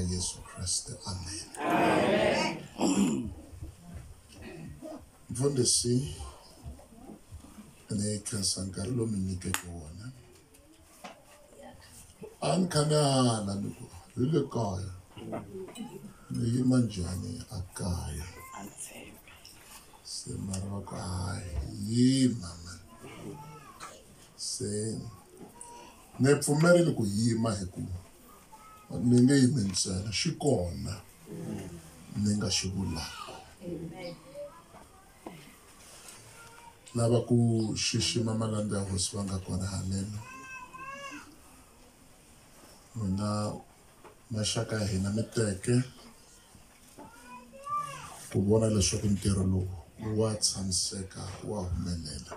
Yesu Kriste. Amen. Mfundisi ne kasankar lo minike ko wona. An kanala nuko ile kaya. Ni manjani akaya. Se maraka yi mama. Se ne pfumeri ku yima hiku. Ninge yimentsena xikona ninga xivulaka lava ku xixima malandza ya hosi va nga kona haleno mina maxaka ya hina mi teke ku vona leswaku ntirho lowu wa tshamiseka wa humelela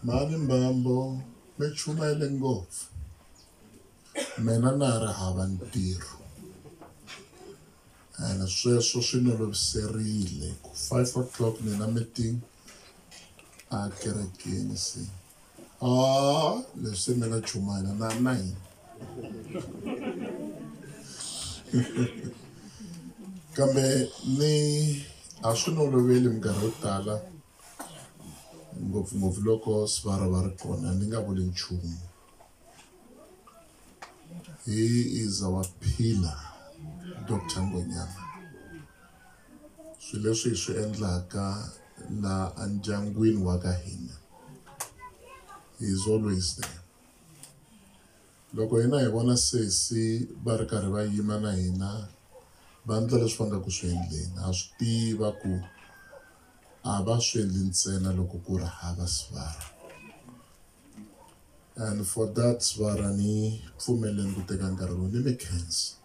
mani mbambo mi chumayele ngopfu mina na ri hava ntirho and sweswo swi ni loviserile ku 5 o'clock nina meeting a kerekeni se leswi mina chumayela na 9 kambe ni a swi ni oloveli minkarhi yo tala ngopfungopfu loko Sibara va ri kona ni nga vuli nchumu. He is our pillar, Dr. Ngonyama. Swilo leswi swi endlaka la andyangwini wa ka hina. He is always there. Loko hina hi vona sesi va ri karhi va yima na hina va endla leswi va nga ku swi endleni. Ha swi tiva ku a va swi endli ntsena loko ku ri hava Sibara. And for that Sibara ni pfumeleni ku teka nkarhi lowu ni mi khensa.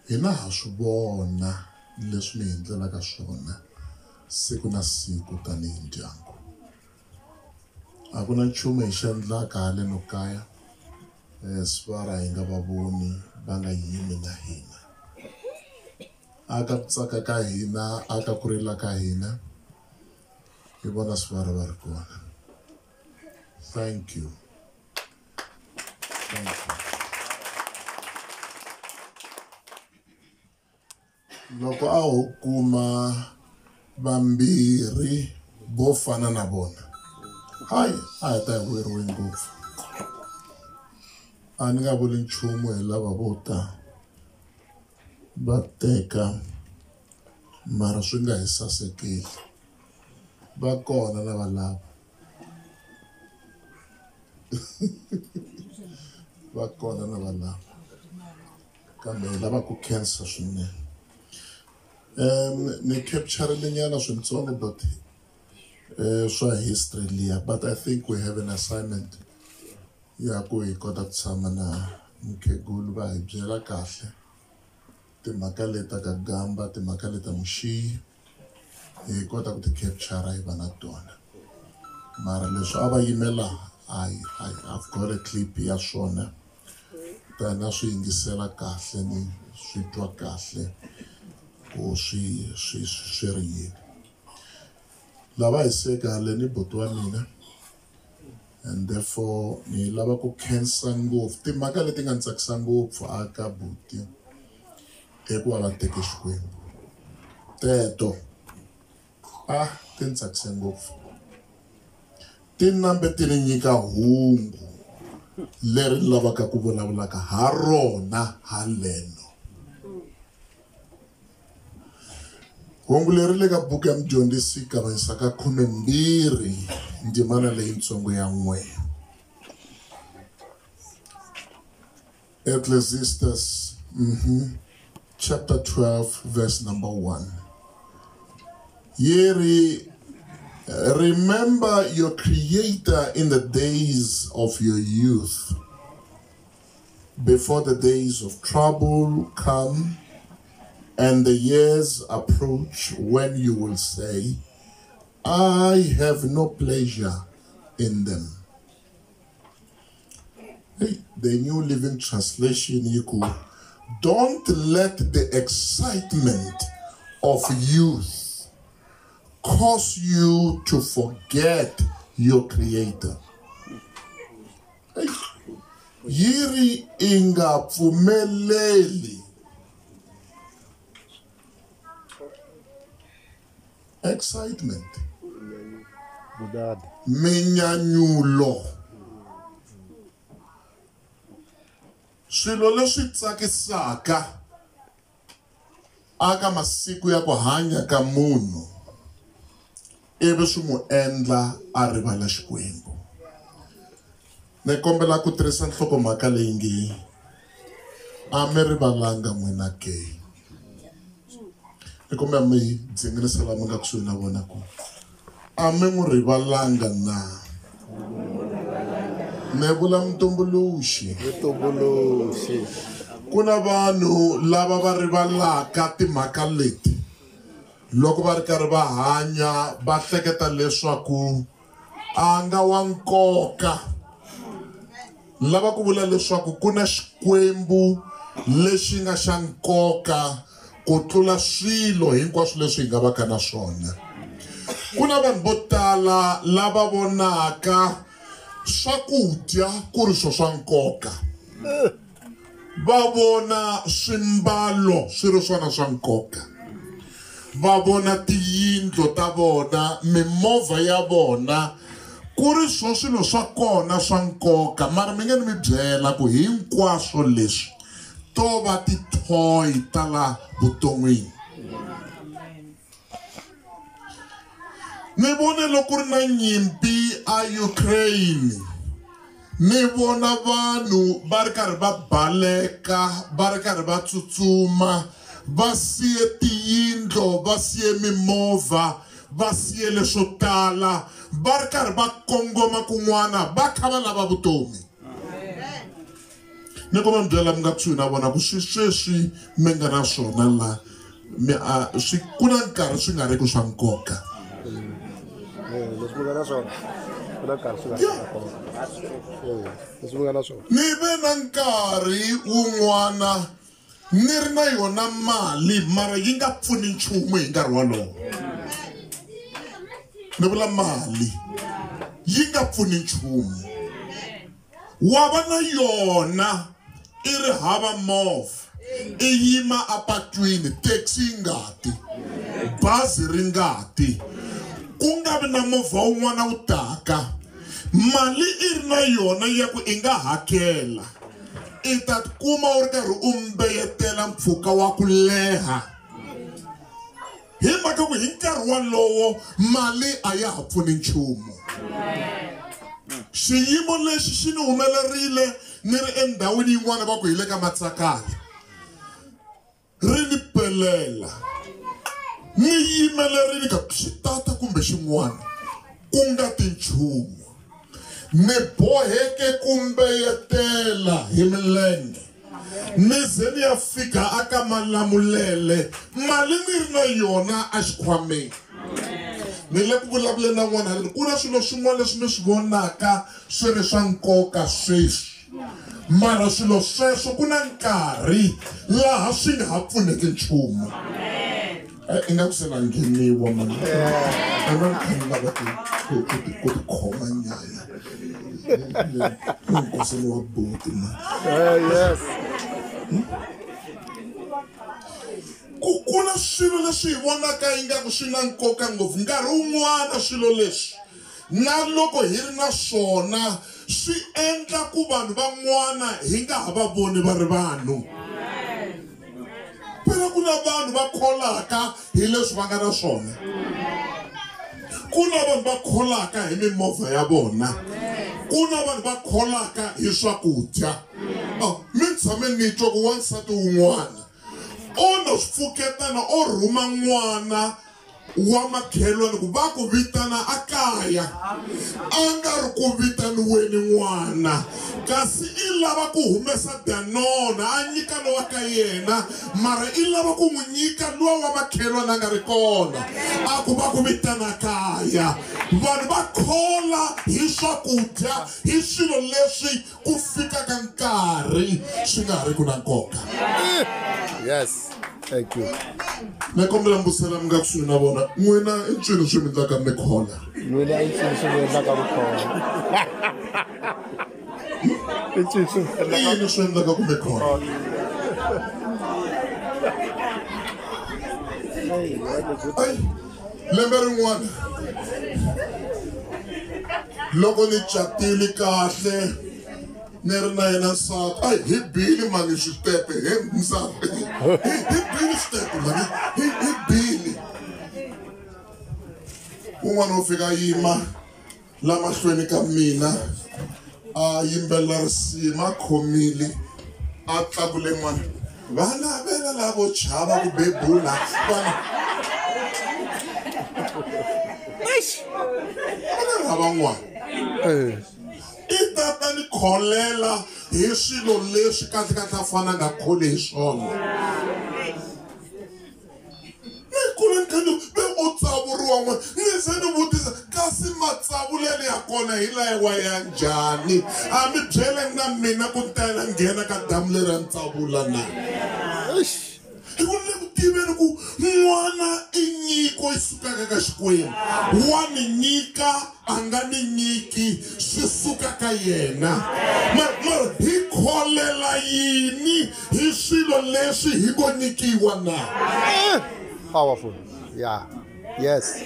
Hina ha swi vona leswi mi endlelaka swona siku na siku tanihi ndyangu. A ku na nchumu hi xi endlaka haleno kaya Sibara hi nga va voni va nga yimi na hina. Aka ku tsaka ka hina, aka ku rila ka hina hi vona Sibara va ri kona. Thank you. Thank you. Loko a ho kuma vambirhi vo fana na vona hayi a hi ta hi vuyeriwe ngopfu. A ni nga vuli nchumu hi lava vo ta va teka mara swi nga hi sasekeli. Va kona lava lava va kona lava lava kambe hi lava ku khensa swinene. Ni capturile nyana swintsongo but swa history liya, but I think we have an assignment ya ku hi kota ku tshama na mukhegulu va hi byela kahle timhaka leta ka Gamba, timhaka leta Mushiyi hi kota ku ti capture hi va na tona. mara leswi ava yimela I've got a clip ya swona tana swi yingisela kahle ni swi twa kahle ku swi ri yini lava hi sekale ni buti wa mina and therefore ni lava ku khensa ngopfu timhaka leti nga tsakisa ngopfu aka buti eku va teke xikwembu teto ti tsakise ngopfu ti nambe ti ni nyika hungu leri lavaka ku vulavulaka ha rona haleno hungu leri le ka buku ya mudyondzisi kavanyisa ka 12 ndzimana leyitsongo ya 1 Ecclesiastes chapter 12 verse number 1 Yeri remember your creator in the days of your youth before the days of trouble come and the years approach when you will say, I have no pleasure in them. Hey, the New Living Translation, don't let the excitement of youth cause you to forget your creator. Hey, yiri inga pfumeleli excitement minyanyulo swilo leswi tsakisaka aka masiku ya ku hanya ka munhu ivi swi mu endla a rivala xikwembu ni kombela ku tirhisa nhlokomhaka leyi nge a mi rivalanga n'wina ke ni kombela mi dzingirisela mi nga kusuhi na vona ku a mi n'wi rivalanga na ni vula mutumbuluxi ku na vanhu lava va rivalaka timhaka leti loko va ri karhi va hanya va hleketa leswaku a nga wa nkoka lava ku vula leswaku ku na xikwembu lexi nga xa nkoka ku tlula swilo hinkwaswo leswi hi nga va ka na swona ku na vanhu vo tala lava vonaka swakudya ku ri swo swa nkoka va vona swimbalo swi ri swona swa nkoka va vona tiyindlo ta vona mimovha ya vona ku ri swilo swa kona swa nkoka mara mi nge ni mi byela ku hinkwaswo leswi to va ti-toy ta la vuton'wini ni vone loko ri na nyimpi a Ukraine ni vona vanhu va ri karhi va baleka va ri karhi va tsutsuma va siye tiyindlo va siye mimovha va siye leswo tala va ri karhi va kongoma kun'wana va kha va lava vutomi ni ko mi byela mi nga kusuhi na vona ku sweswi mi nga na swona la swi ku na nkarhi swi nga ri ku swa nkoka ni ve na nkarhi wun'wana ni ri na yona mali mara yi nga pfuni nchumu hi nkarhi walowo ni vula mali yi nga pfuni nchumu wa va na yona i ri hava movha i yima apatwini taxi yi nga ti bazi ri nga ti ku nga vi na movha wun'wana wu taka mali i ri na yona ya ku i nga hakela i ta kuma u ri karhi u mbeyetela mpfhuka wa ku leha hi mhaka ku hi nkarhi walowo mali a ya ha pfuni nchumu xiyimo lexi xi ni humelerile ni ri endhawini yin'wana va ku hi le ka Matsakane ri ni pelela ni yimelerile ka xitata kumbe xin'wana ku nga ti nchumu ni boheke ku mbeyetela hi milenge ni ze ni ya fika aka Malamulele mali ni ri na yona a xikhwameni ni le ku vulavuleni na n'wana ku na swilo swin'wana leswi mi swi vonaka swi ri swa nkoka sweswi mara swilo sweswo ku na nkarhi laha swi nga ha pfuneki nchumu ingaku se na ngheniwa mani ni lava ku tikhoma nyaya nkosini wa buti mani Yes. ku na swilo leswi hi vonaka ingaku swi na nkoka ngopfu nkarhi wun'wana swilo leswi na loko hi ri na swona swi endla ku vanhu van'wana hi nga ha va voni va ri vanhu phela ku na vanhu va kholaka hi leswi va nga na swona ku na vanhu va kholaka hi mimovha ya vona ku na vanhu va kholaka hi swakudya mi tshame ni twa ku wansati wun'wana o no swi pfuketana o rhuma n'wana wa makhelwani ku va ku vitana a kaya a nga ri ku vitaniweni n'wana kasi i lava ku humesa danona a nyika lowa ka yena mara i lava ku n'wi nyika lowa wa makhelwani a nga ri kona a ku va ku vitana kaya vanhu va khola hi swakudya hi swilo leswi ku fikaka nkarhi swi nga ha ri ku na nkoka. Yes. Thank you. Na kombela mbusela mi nga kusuhi na vona n'wina i ncini swi mi endlaka mi khola Nwina i ncini swi mi endlaka mi khola i ncini swi mi i yini swi endlaka ku mi khola ai lembe rin'wana loko ni catile kahle ni ri na yena nsati ai hi bili mani switepe he nsati hi bili switepe mani hi bili un'wana u fika yima la mahlweni ka mina a yimbelela risimu a khomile a tlakule n'wana vana vela lavo chava ku bebula vana van'wana i tata ni kholela hi swilo leswi kahle kahle a fana nga kholi hi swona ni kuleni khani ve o tsavuriwa n'wana ni se ni vutisa kasi matsavulelo ya kona hi layiwa ya njhani a mi byeleni na mina ku tela nghena ka damu leri ya ntsavula na hi ku le ku tiveni ku n'wana i nyiko yi sukaka ka Xikwembu wa ni nyika a nga ni nyiki swi suka ka yena mara hi kholela yini hi swilo leswi hi ko nyikiwa na Powerful. Yeah. Yes.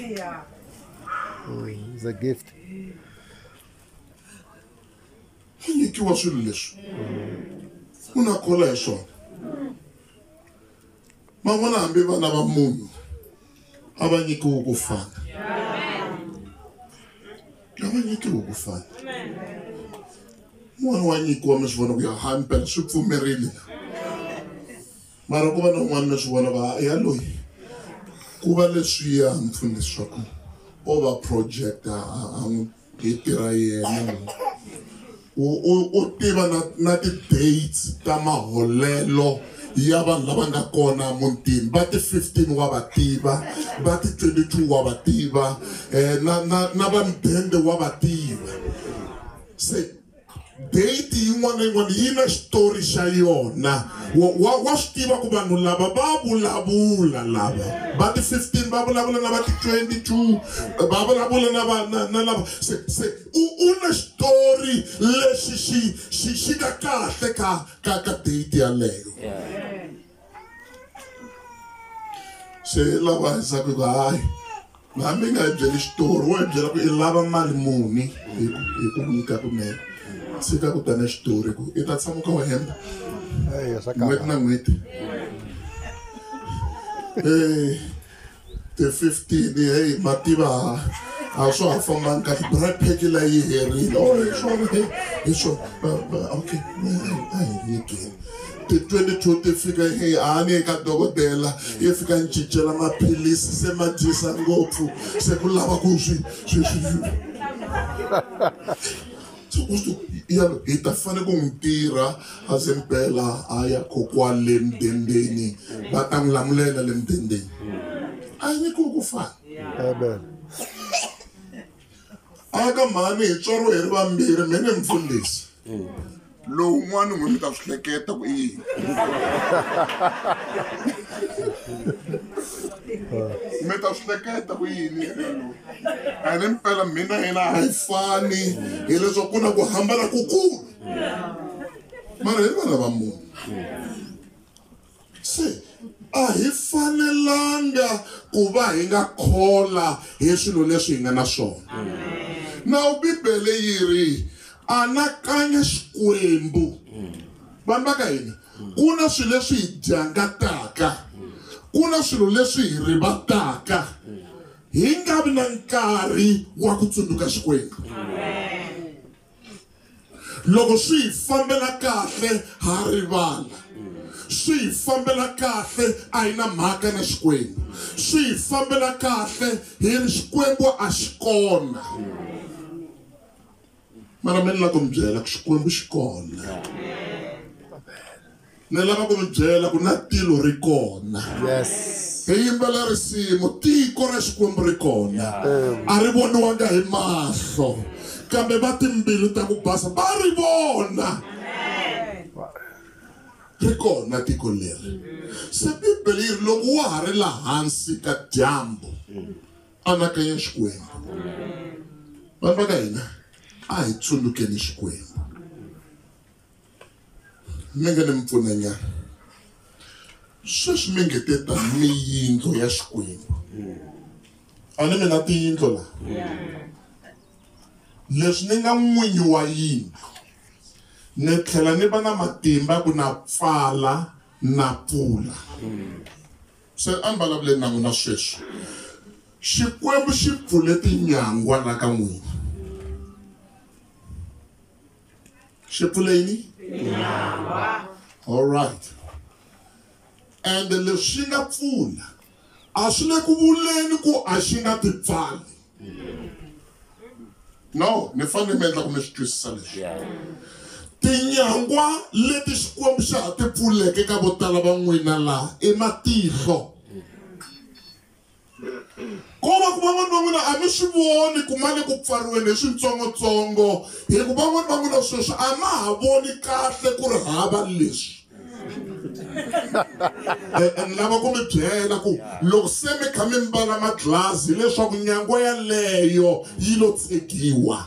It's a gift. hi nyikiwa swilo leswi u na khola hi swona man'wana hambi vana va munhu a va nyikiwi ku fana a va nyikiwi ku fana n'wana wa nyikiwa mi swi vona ku ya hampela swi pfumerile mara ku va na un'wana mi swi vona va ya loyi ku va leswiya mpfuni leswaku o va project a n'wi hi tirha yena u tiva na ti-dates ta maholelo ya vanhu lava nga kona mutini va ti-15 wa va tiva va ti-22 wa va tiva na va mudende wa va tiva se date yin'wana na yin'wana yi na xitori xa yona wa swi tiva ku vanhu lava va vulavula lava va ti-15 va vulavula na va ti-22 va vulavula na lava se u na xitori lexi xi nga kahle ka date yaleyo se lava hisaka ku hayi hambi nga hi byeli xitori wo hi byela ku i lava mali muni hi ku nyika kunene tshika ku tana xitori ku i ta tshama ka wena n'hweti na n'hweti ti-15 hey mativa a swa ha fambangi kahle bright pack leyi yi herile hi swona okay a hi nyikeni ti-22 ti fika hey a ni eka dokodela yi fika ni cincela maphilisi se ma dyisa ngopfu se ku lava ku swi hi ta fanele ku n'wi tirha a ze mpela a ya kokwale mudendeni va ta n'wi lamulela le mudendeni a yi nyikiwi ku fana Amen. aka mhani hi tswariwe hi ri vambirhi mi ni mfundhisi lowun'wana n'we mi ta swi hleketa ku yini mi ta swi hleketa ku yini ene mpela mina hina a hi fani hileswaku ku na ku hambana kukulu mara hi vana va munhu se a hi fanelanga ku va hi nga khola hi swilo leswi hi nga na swona nawu bibele yi ri anakanya xikwembu vanhu va ka hina ku na swilo leswi hi dyangataka ku na swilo leswi hi rivataka hi nga vi na nkarhi wa ku tsundzuka xikwembu loko swi hi fambela kahle ha rivala swi hi fambela kahle a hi na mhaka na xikwembu swi hi fambela kahle hi ri xikwembu a xi kona mara mi lava ku mi byela ku xikwembu xi kona ni lava ku mi byela ku na tilo ri kona hi yimbela risimu tiko ra xikwembu ri kona a ri voniwanga hi mahlo kambe va timbilu ta ku basa va ri vona ri kona tiko leri se bibele yi ri loko wa ha ri laha hansi ka dyambu anakanya xikwembu vanhu va ka hina a hi tsundzukeni xikwembu mi nga ni mi pfunanyana sweswi mi nge te tani yindlu ya xikwembu a ni mi na tiyindlu laha leswi ni nga n'winyi wa yindlu ni tlhela ni va na matimba ku na pfala na pfula se a ni vulavuleni na n'wina sweswi xikwembu xi pfule tinyangwa la ka n'wina xi pfule yini all right and leswi xi nga pfula a swi le ku vuleni ku a xi nga ti pfali no ni fanele mi endla ku mi swi twisisa leswi tinyangwa leti xikwembu xa ha ti pfuleke ka vo tala va n'wina laha i matihlo ko va ku van'wana va n'wina a mi swi voni ku ma le ku pfariweni hi switsongotsongo hi ku van'wana va n'wina sweswi a ma ha voni kahle ku ri hava leswi ni lava ku mi byela ku loko se mi kha mi mbala maglazi leswaku nyangwa yaleyo yi lo tsekiwa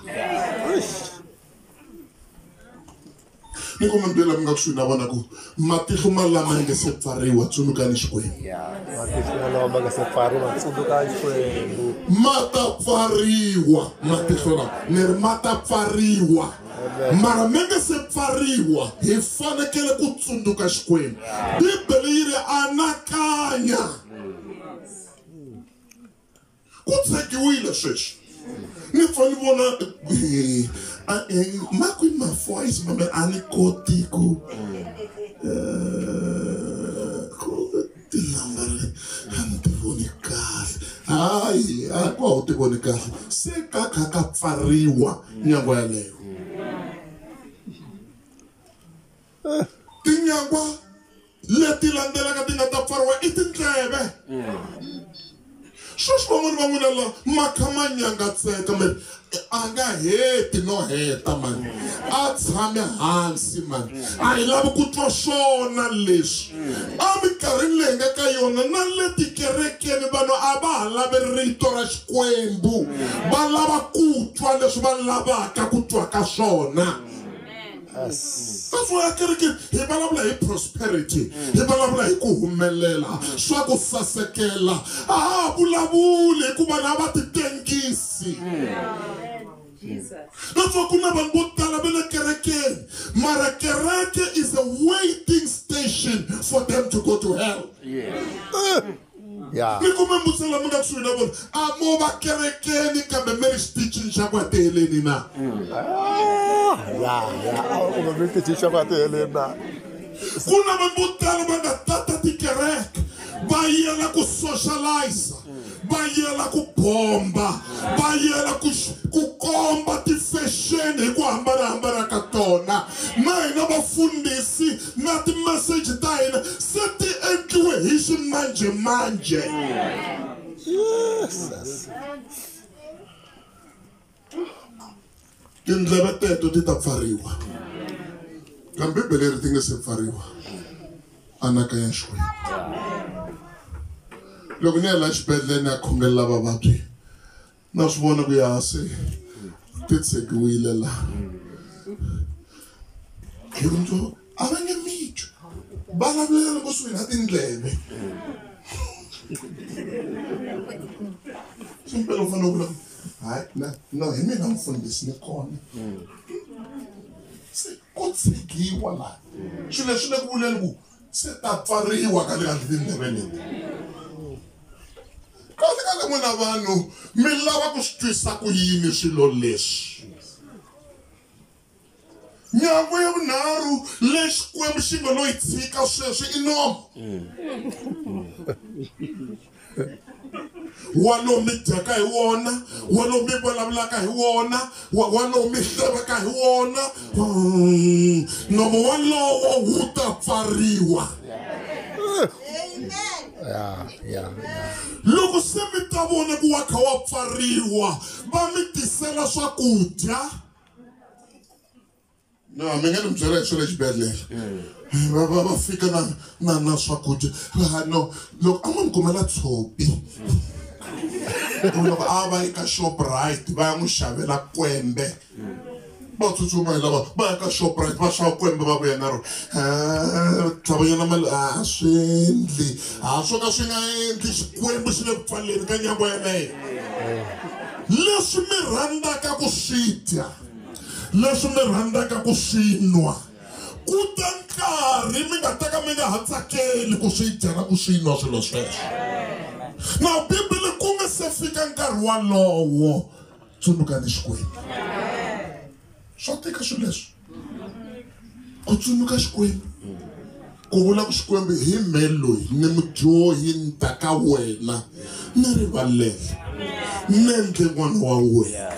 ni ku mi byela mi nga kusuhi na vona ku matihlo malama ya nge se pfariwa tsundzukani xikwembu ma ta pfariwa matihlo lawa ni ri ma ta pfariwa mara mi nge se pfariwa hi fanekele ku tsundzuka xikwembu bibele yi ri anakanya ku tsekiwile sweswi ni fane vona maku in my voice mama a ni koti ku ti lambare a ni ti voni kahle hayi a ku a ti voni kahle se ka kha ka pfariwa nyangwa yaleyo tinyangwa leti landzelaka ti nga ta pfariwa i tindleve sweswi van'wana va n'wina la makha ma nyangatseka mani a nga heti no heta mani a tshame hansi mani a hi lavi ku twa swona leswi a minkarhini leyi nga ka yona na le tikerekeni vanhu a va ha lavi rito ra xikwembu va lava ku twa leswi va lavaka ku twa ka swona that's why I kereke hi vulavula hi prosperity hi vulavula hi ku humelela swa ku sasekela a vulavuli hikuva na va ti tengisi that's why ku na vanhu vo tala va le kerekeni mara kereke is a waiting station for them to go to hell ni ku mi mbusela mi nga kusuhi na vona a mo va kerekeni kambe mi ri xitichini xa ku ya tiheleni na ku na vanhu vo tala va nga tata tikereke va yela ku socialize va yela ku bomba va yela ku komba ti-fashion hi ku hambanahambana ka tona na hina vafundhisi na ti-message ta hina se ti endliwe hi ximanjhemanjhe tindleve teto ti ta pfariwa kambe bibele ri ti nga se pfariwa anakanya Xikwembu loko ni ya la xibedhlele ni ya khongela vavabyi na swi vona ku ya se ti tsekiwile la hirundzo a va nge mitju va lavulela kusuhi na tindleve ximpela u fanele u vula hayi no hi mina mfundhisi ni kona se ko tsekiwa laha swilo leswi le ku vuleni ku se ta pfariwa ka le ka tindleve leti kahle n'wina vanhu mi lava ku swi twisa ku yini swilo leswi nyangwa ya vunharhu leyi Xikwembu xi nga lo yi tshika sweswi i nomo walowo mi dyaka hi wona walowo mi vulavulaka hi wona walowo mi hlevaka hi wona nomo walowo wu ta pfariwa loko se mi ta vona ku wa kha wa pfariwa va mi tisela swakudya no mi nga ni byela hi swale xibedhlele va fika na swakudya no loko a n'wi kumela tshopi loko a va eka Shoprite va ya n'wi xavela kwembe va tsutsuma hi lava va ya ka Shoprite va xava kwembe va vuya na ro tlhavanyana mali a swi endli swo ka swi nga endli Xikwembu xi le ku pfaleni ka nyangwa yaleyo leswi mi rhandzaka ku swi dya leswi mi rhandzaka ku swi nwa ku ta nkarhi mi nga ta ka mi nga ha tsakeli ku swi dya na ku swi nwa swilo sweswo na Bibele ku nga se fika nkarhi walowo tsunukani Xikwembu swa tika swilo leswi ku tsunuka Xikwembu ku vula ku Xikwembu hi me loyi ni mudyohi ni ta ka wena ni rivalele ni endle n'wana wa wena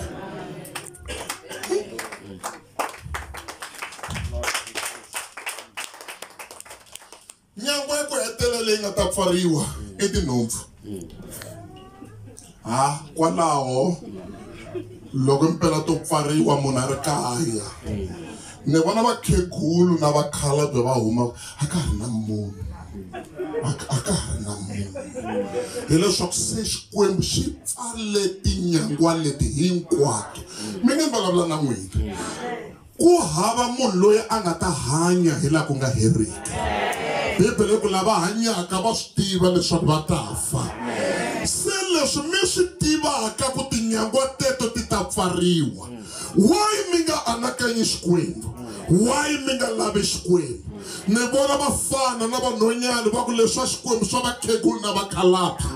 nyangwa ya ku hetelela leyi nga ta pfariwa i tinhompfu kwalaho loko impela to pfariwa munhu a ri kaya ni vona vakhegulu na vakhalabye va huma a ka ha ri na munhu a ka ha ri na munhu hileswaku se Xikwembu xi pfale tinyangwa leti hinkwato mi nge vulavula na n'wina ku hava munhu loyi a nga ta hanya hi laha ku nga heriki Bibele ku lava hanyaka va swi tiva leswaku va ta fa se leswi mi swi tivaka ku tinyangwa teto ti ta pfariwa why mi nga anakanyi Xikwembu why mi nga lavi Xikwembu ni vona vafana na vanhwanyani va ku leswa Xikwembu swa vakhegulu na vakhalabye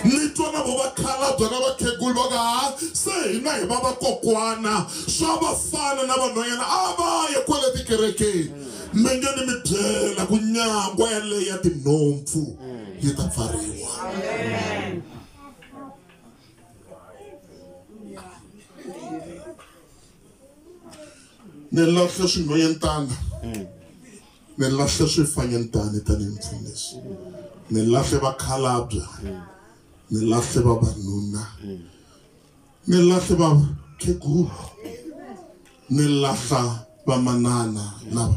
ni twa na vo vakhalabye na vakhegulu va ka se hina hi va vakokwana swa vafana na vanhwanyana a va ye kwale tikerekeni mi nge ni mi byela ku nyangwa yaleyo ya tinhompfu yi ta pfariwa ni lahle swin'wanyantana ni lahle swifanyantani tanihi mfundhisi ni lahle vakhalabye ni lahle vavanuna ni lahle vakhegulu ni lahla vamanana lava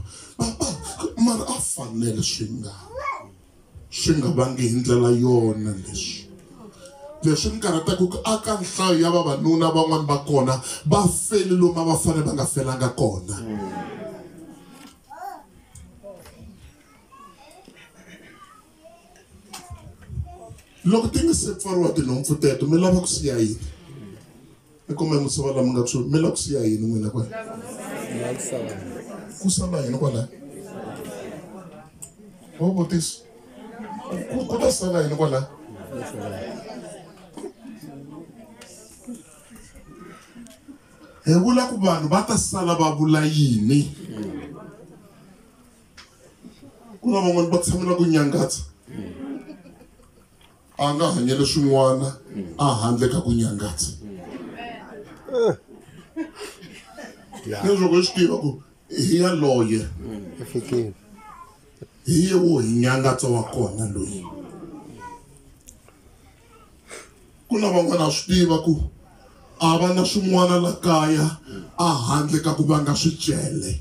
mara a fanele swi nga vangi hi ndlela yona leswi ni karhataka ku aka nhlayo ya vavanuna van'wani va kona va feli lomu va fanele va nga felanga kona loko ti nga se pfariwa tinhompfu teto mi lava ku siya yini ekume misava lama nga tshuki mi lava ku siya yini n'wina kwala ku sala yini kwala wo vutisa ku ta sala yini kwala hi vula ku vanhu va ta sala va vula yini ku na van'wani va tshamela ku nyangatsa a nga hanyele swin'wana a handle ka ku nyangatsa leswaku hi swi tiva ku hi yaloye hi ye wo hi nyangatsa wa kona loyi ku na van'wana a swi tiva ku a va na swin'wana la kaya a handle ka ku va nga swi cele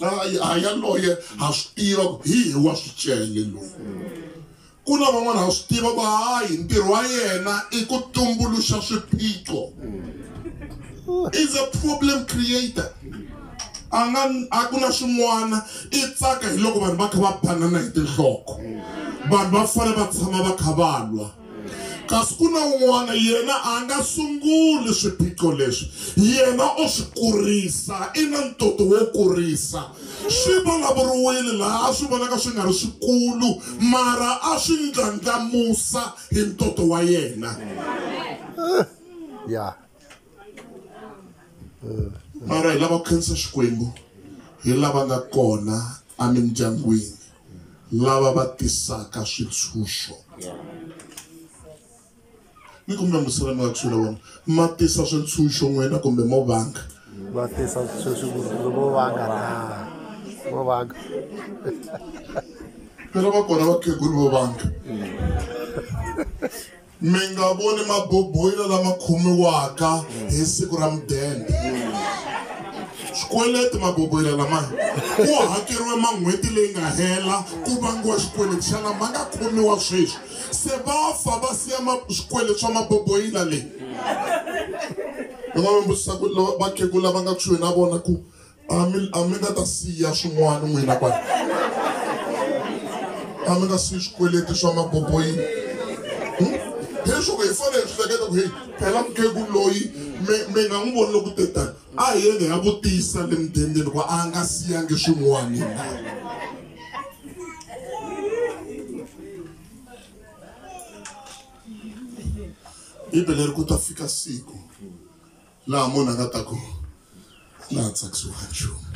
a yaloye ha swi tiva ku hi wa swi cele loyi ku na van'wana ha swi tiva ku hayi ntirho wa yena I ku tumbuluxa swiphiqo is a problem creator a ku na swin'wana I tsaka hi loko vanhu va kha va banana hi tinhloko vanhu va fane va tshama va kha va lwa kasi ku na un'wana yena a nga sunguli swiphiqo leswi yena o swi kurisa I na ntoto wo kurisa swi vulavuriwile laha a swi vonaka swi nga ri swikulu mara a swi ndlandlamusa hi ntoto wa yena Yeah. mara hi lava ku khensa Xikwembu hi lava nga kona emindyangwini lava va tisaka switshunxo ni kumbe musalami wa kusuhi vona ma tisa switshunxo n'wina kumbe movanga Va tisa swilo movanga phela va kona vakhegulu movanga mi nga voni maboboyila lama khomiwaka hi siku ra mudende xikweleti maboboyila lama ku hakeriwe man'hweti leyi nga hela ku vangiwa xikweleti xana ma nga khomiwa sweswi se va fa va siya swikweleti swa maboboyila leyi ni nga vambusisa ku vakhegulu lava nga kusuhi na vona ku a mi nga ta siya swin'wana n'wina kwani a mi nga siyi swikweleti swa maboboyila leswo hi fanele hi swi hleketa ku hey phela mukhegulu loyi mi nga n'wi voni loko te tani a hi yenge ya vutisa le mudendeni ku a nga siyangi swin'wana na Bibele ri ku ta fika siku laha munhu a nga ta ku laha tsakisiwa nchumu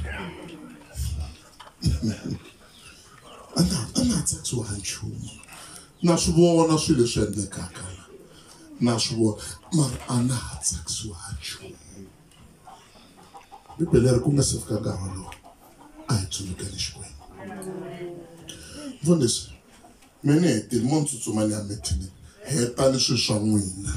a nga tsakisiwa nchumu na swi vona swilo leswi endlekaka na swi vona mara a nga ha tsakisiwa nchumu Bibele ri ku nga se fika nkarhi wolowo a hi tsulukeni Xikwembu mfundhisi mina hetile mo tsutsumani ya mithini hetani swilo swa n'wina